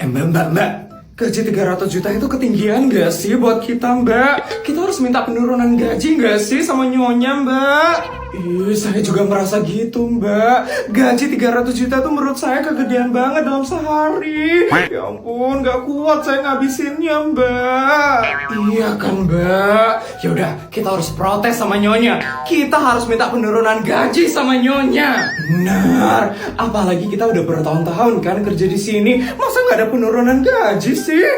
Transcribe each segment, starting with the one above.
Mbak, gaji 300 juta itu ketinggian gak sih buat kita, Mbak? Kita harus minta penurunan gaji gak sih sama Nyonya, Mbak? Ih, saya juga merasa gitu, Mbak. Gaji 300 juta itu menurut saya kegedean banget dalam sehari. Ya ampun, gak kuat saya ngabisinnya, Mbak. Iya kan, Mbak? Yaudah, kita harus protes sama Nyonya. Kita harus minta penurunan gaji sama Nyonya. Benar, apalagi kita udah bertahun-tahun kan kerja di sini. Masa nggak ada penurunan gaji sih?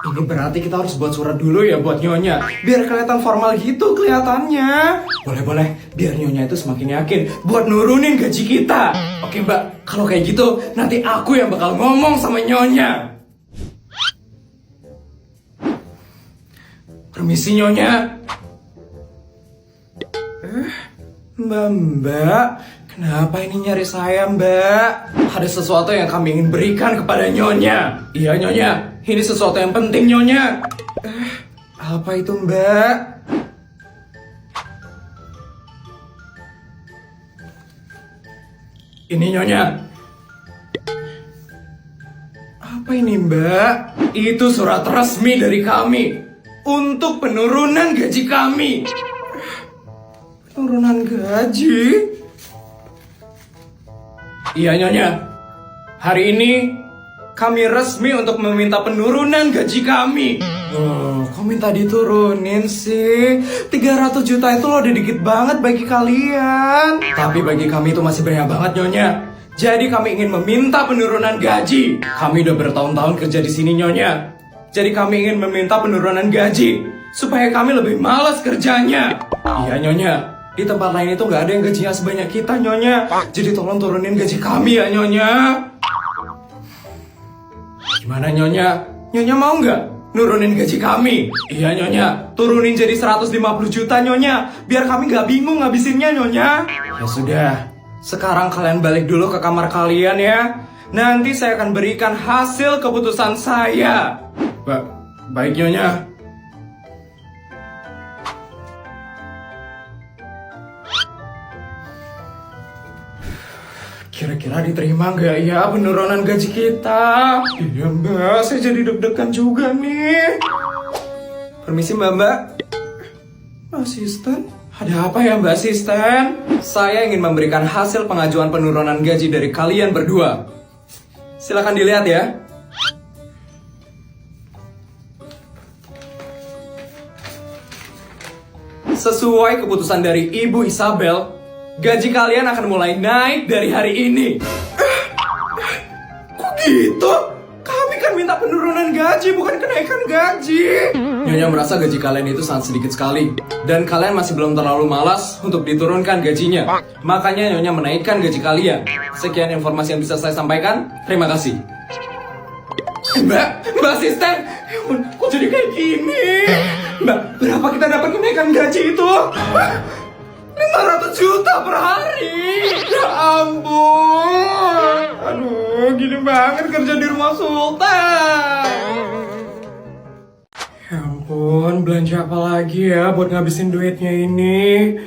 Ini berarti kita harus buat surat dulu ya buat Nyonya. Biar kelihatan formal gitu kelihatannya. Boleh, biar Nyonya itu semakin yakin buat nurunin gaji kita. Oke Mbak, kalau kayak gitu nanti aku yang bakal ngomong sama Nyonya. Permisi Nyonya. Mbak, kenapa ini nyari saya, Mbak? Ada sesuatu yang kami ingin berikan kepada Nyonya. Iya, Nyonya. Ini sesuatu yang penting, Nyonya. Apa itu, Mbak? Ini, Nyonya. Apa ini, Mbak? Itu surat resmi dari kami untuk penurunan gaji kami. Penurunan gaji? Iya Nyonya, hari ini kami resmi untuk meminta penurunan gaji kami. Kok minta diturunin sih? 300 juta itu loh udah dikit banget bagi kalian. Tapi bagi kami itu masih banyak banget Nyonya. Jadi kami ingin meminta penurunan gaji. Kami udah bertahun-tahun kerja di sini Nyonya. Jadi kami ingin meminta penurunan gaji supaya kami lebih malas kerjanya. Iya Nyonya. Di tempat lain itu nggak ada yang gajinya sebanyak kita, Nyonya. Jadi tolong turunin gaji kami ya, Nyonya. Gimana, Nyonya? Nyonya mau nggak nurunin gaji kami? Iya, Nyonya. Turunin jadi 150 juta, Nyonya. Biar kami nggak bingung ngabisinnya, Nyonya. Ya sudah. Sekarang kalian balik dulu ke kamar kalian ya. Nanti saya akan berikan hasil keputusan saya. Baik, Nyonya. Kira-kira diterima nggak ya penurunan gaji kita? Iya Mbak, saya jadi deg-degan juga nih. Permisi Mbak. Asisten? Ada apa ya Mbak Asisten? Saya ingin memberikan hasil pengajuan penurunan gaji dari kalian berdua. Silakan dilihat ya. Sesuai keputusan dari Ibu Isabel, gaji kalian akan mulai naik dari hari ini. Kok gitu? Kami kan minta penurunan gaji, bukan kenaikan gaji. Nyonya merasa gaji kalian itu sangat sedikit sekali. Dan kalian masih belum terlalu malas untuk diturunkan gajinya. Makanya Nyonya menaikkan gaji kalian. Sekian informasi yang bisa saya sampaikan. Terima kasih. Mbak Asisten, kok jadi kayak gini? Mbak, berapa kita dapat kenaikan gaji itu? 500 juta per hari. Ya ampun. Aduh, gini banget kerja di rumah Sultan. Ya ampun, belanja apa lagi ya buat ngabisin duitnya ini?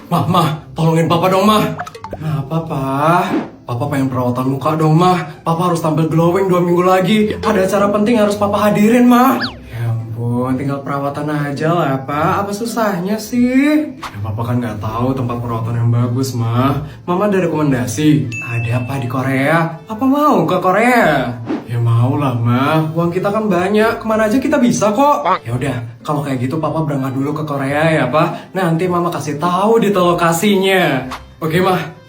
Mah, tolongin Papa dong, Mah. Kenapa, Pak? Papa pengen perawatan muka dong, Mah. Papa harus tampil glowing 2 minggu lagi. Ada acara penting harus Papa hadirin, Mah. Tinggal perawatan aja lah Pak, apa susahnya sih? Ya Papa kan nggak tahu tempat perawatan yang bagus Mah. Mama ada rekomendasi. Ada apa di Korea? Papa mau ke Korea? Ya mau lah Mah, uang kita kan banyak, kemana aja kita bisa kok. Ya udah, kalau kayak gitu Papa berangkat dulu ke Korea ya Pak. Nanti Mama kasih tahu di lokasinya. Oke Mah.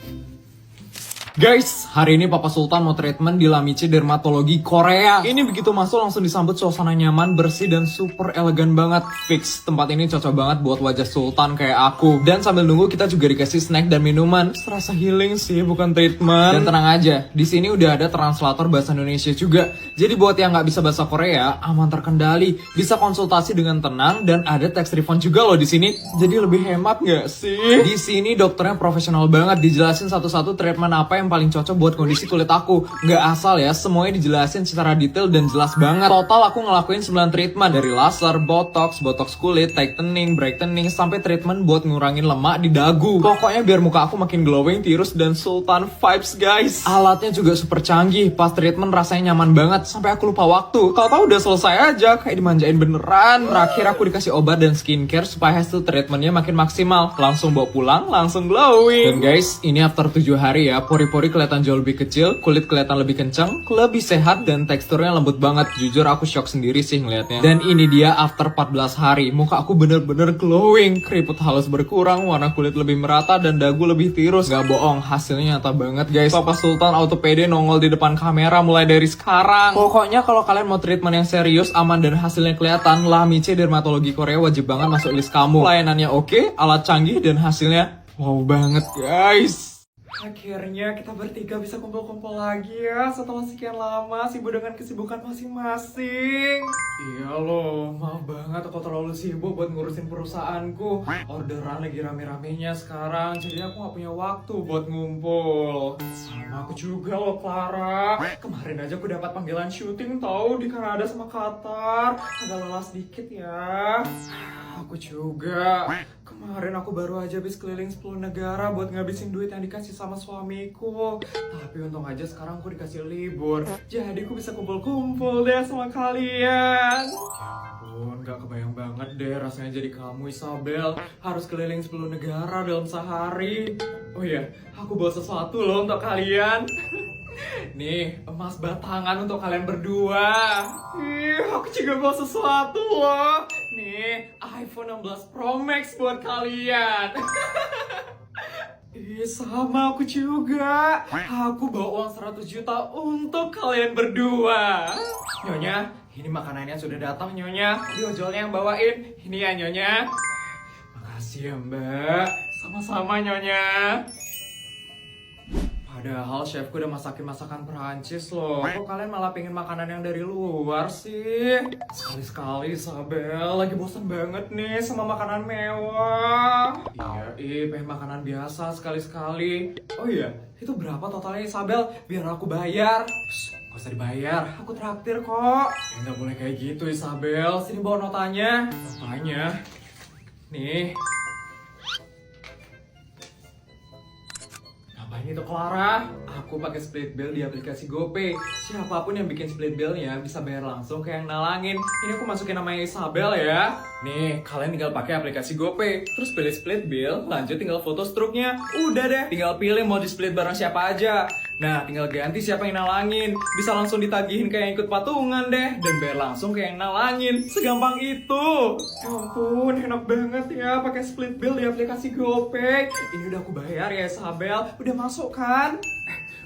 Guys, hari ini Papa Sultan mau treatment di Lamiche Dermatologi Korea. Ini begitu masuk langsung disambut suasana nyaman, bersih, dan super elegan banget. Fix, tempat ini cocok banget buat wajah Sultan kayak aku. Dan sambil nunggu kita juga dikasih snack dan minuman. Serasa healing sih, bukan treatment. Dan tenang aja, di sini udah ada translator bahasa Indonesia juga. Jadi buat yang nggak bisa bahasa Korea, aman terkendali. Bisa konsultasi dengan tenang dan ada tax refund juga loh di sini. Jadi lebih hemat nggak sih? Di sini dokternya profesional banget, dijelasin satu-satu treatment apa yang yang paling cocok buat kondisi kulit aku. Nggak asal ya, semuanya dijelasin secara detail dan jelas banget. Total aku ngelakuin 9 treatment, dari laser, botox kulit, tightening, brightening, sampai treatment buat ngurangin lemak di dagu. Pokoknya biar muka aku makin glowing, tirus, dan sultan vibes guys. Alatnya juga super canggih, pas treatment rasanya nyaman banget, sampai aku lupa waktu. Tahu-tahu udah selesai aja, kayak dimanjain beneran. Terakhir aku dikasih obat dan skincare supaya hasil treatmentnya makin maksimal. Langsung bawa pulang, langsung glowing. Dan guys, ini after 7 hari ya, pori-pori kelihatan jauh lebih kecil, kulit kelihatan lebih kencang, lebih sehat, dan teksturnya lembut banget. Jujur aku shock sendiri sih ngeliatnya. Dan ini dia after 14 hari, muka aku bener-bener glowing. Keriput halus berkurang, warna kulit lebih merata, dan dagu lebih tirus. Gak bohong, hasilnya nyata banget guys. Papa Sultan auto pede nongol di depan kamera mulai dari sekarang. Pokoknya kalau kalian mau treatment yang serius, aman, dan hasilnya kelihatan, Lamiche Dermatologi Korea wajib banget masuk list kamu. Pelayanannya oke, alat canggih, dan hasilnya wow banget guys. Akhirnya kita bertiga bisa kumpul-kumpul lagi ya setelah sekian lama sibuk dengan kesibukan masing-masing. Iya loh, maaf banget aku terlalu sibuk buat ngurusin perusahaanku. Orderan lagi rame-ramenya sekarang, jadi aku gak punya waktu buat ngumpul. Sama aku juga loh Clara. Kemarin aja aku dapat panggilan syuting tau di Kanada sama Qatar. Agak lelah sedikit ya. Aku juga. Kemarin aku baru aja habis keliling 10 negara buat ngabisin duit yang dikasih sama suamiku. Tapi untung aja sekarang aku dikasih libur. Jadi aku bisa kumpul-kumpul deh sama kalian. Ya ampun, gak kebayang banget deh rasanya jadi kamu Isabel. Harus keliling 10 negara dalam sehari. Oh iya, aku bawa sesuatu loh untuk kalian. Nih, emas batangan untuk kalian berdua. Ih, aku juga bawa sesuatu loh. Nih, iPhone 16 Pro Max buat kalian. Ih, sama aku juga. Aku bawa uang 100 juta untuk kalian berdua. Nyonya, ini makanannya sudah datang Nyonya. Tadi ojolnya yang bawain. Ini ya Nyonya. Makasih ya Mbak. Sama-sama Nyonya. Padahal chefku udah masakin masakan Perancis loh. Kok kalian malah pengen makanan yang dari luar sih? Sekali-sekali Isabel, lagi bosan banget nih sama makanan mewah. Iya, pengen makanan biasa sekali-sekali. Oh iya, itu berapa totalnya Isabel? Biar aku bayar. Gak usah dibayar, aku traktir kok. Ya nggak boleh kayak gitu Isabel, sini bawa notanya. Notanya. Nih. Ini tuh Clara, aku pakai split bill di aplikasi GoPay. Siapapun yang bikin split billnya bisa bayar langsung ke yang nalangin. Ini aku masukin namanya Isabel ya. Nih, kalian tinggal pakai aplikasi GoPay, terus pilih split bill, lanjut tinggal foto struknya. Udah deh, tinggal pilih mau di split bareng siapa aja. Nah, tinggal ganti siapa yang nalangin. Bisa langsung ditagihin kayak yang ikut patungan deh, dan bayar langsung ke yang nalangin. Segampang itu. Ya ampun, enak banget ya pakai split bill di aplikasi GoPay. Ini udah aku bayar ya Isabel, udah masuk kan?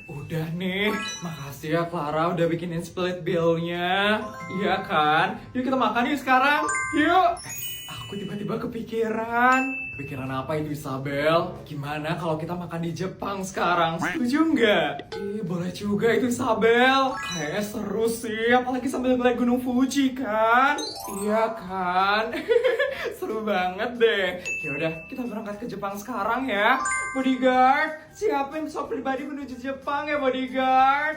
Udah nih, makasih ya Clara udah bikinin split bill-nya. Iya kan? Yuk kita makan yuk sekarang. Yuk. Aku tiba-tiba kepikiran. Kepikiran apa itu Isabel? Gimana kalau kita makan di Jepang sekarang? Setuju nggak? Ih, boleh juga itu Isabel. Kayaknya seru sih, apalagi sambil ngeliat Gunung Fuji kan? Iya kan? Seru banget deh. Yaudah, kita berangkat ke Jepang sekarang ya. Bodyguard, siapin pesawat pribadi menuju Jepang ya bodyguard.